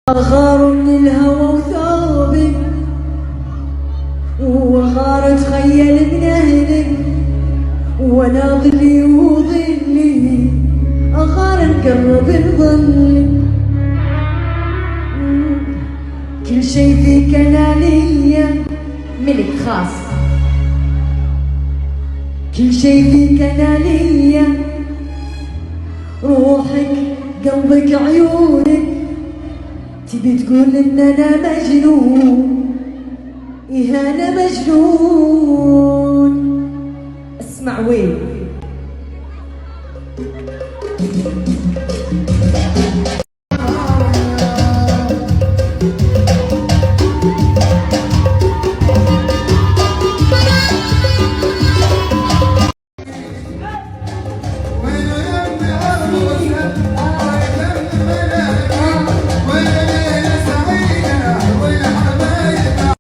غار من الهوى وثوبك وغار تخيل من اهلك وانا ظلي وظلي غار نقرب نظلك. كل شي فيك انا ليا ملك خاص، كل شي فيك انا ليا، روحك قلبك عيونك تبي تقول ان انا مجنون. إيه انا مجنون. اسمع وين